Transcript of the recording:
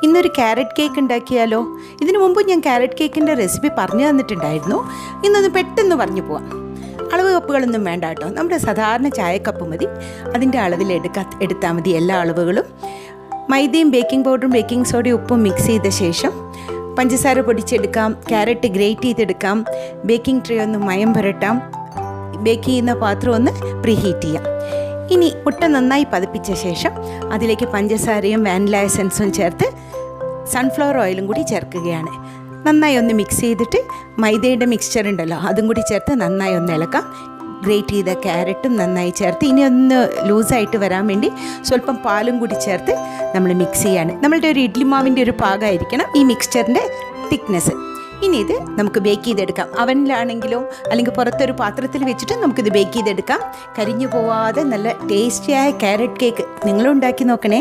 ഇന്നൊരു carrot cake ഉണ്ടാക്കിയാലോ? ഇതിനു മുമ്പ് ഞാൻ ക്യാരറ്റ് കേക്കിൻ്റെ റെസിപ്പി പറഞ്ഞു തന്നിട്ടുണ്ടായിരുന്നു. ഇന്നൊന്ന് പെട്ടെന്ന് പറഞ്ഞു പോവാം. അളവ് കപ്പുകളൊന്നും വേണ്ട കേട്ടോ. നമ്മുടെ സാധാരണ ചായക്കപ്പ് മതി. അതിൻ്റെ അളവിൽ എടുത്താൽ മതി എല്ലാ അളവുകളും. മൈദയും ബേക്കിംഗ് പൗഡറും ബേക്കിംഗ് സോഡയും ഉപ്പും മിക്സ് ചെയ്ത ശേഷം പഞ്ചസാര പൊടിച്ചെടുക്കാം, ക്യാരറ്റ് ഗ്രേറ്റ് ചെയ്തെടുക്കാം, ബേക്കിംഗ് ട്രേ ഒന്ന് മയം പുരട്ടാം, ബേക്ക് ചെയ്യുന്ന പാത്രം ഒന്ന് പ്രീഹീറ്റ് ചെയ്യാം. ഇനി മുട്ട നന്നായി പതപ്പിച്ച ശേഷം അതിലേക്ക് പഞ്ചസാരയും വാനില എസൻസും ചേർത്ത് സൺഫ്ലവർ ഓയിലും കൂടി ചേർക്കുകയാണ്. നന്നായി ഒന്ന് മിക്സ് ചെയ്തിട്ട് മൈദയുടെ മിക്സ്ചർ ഉണ്ടല്ലോ അതും കൂടി ചേർത്ത് നന്നായി ഒന്ന് ഇളക്കാം. ഗ്രേറ്റ് ചെയ്ത ക്യാരറ്റും നന്നായി ചേർത്ത് ഇനി ഒന്ന് ലൂസായിട്ട് വരാൻ വേണ്ടി സ്വല്പം പാലും കൂടി ചേർത്ത് നമ്മൾ മിക്സ് ചെയ്യാണ്. നമ്മളുടെ ഒരു ഇഡ്ലി മാവിൻ്റെ ഒരു പാകമായിരിക്കണം ഈ മിക്സ്ചറിൻ്റെ തിക്നെസ്. ഇനി ഇത് നമുക്ക് ബേക്ക് ചെയ്തെടുക്കാം. അവനിലാണെങ്കിലോ അല്ലെങ്കിൽ പുറത്തൊരു പാത്രത്തിൽ വെച്ചിട്ട് നമുക്കിത് ബേക്ക് ചെയ്തെടുക്കാം. കരിഞ്ഞു പോവാതെ നല്ല ടേസ്റ്റിയായ ക്യാരറ്റ് കേക്ക് നിങ്ങളും ഉണ്ടാക്കി നോക്കണേ.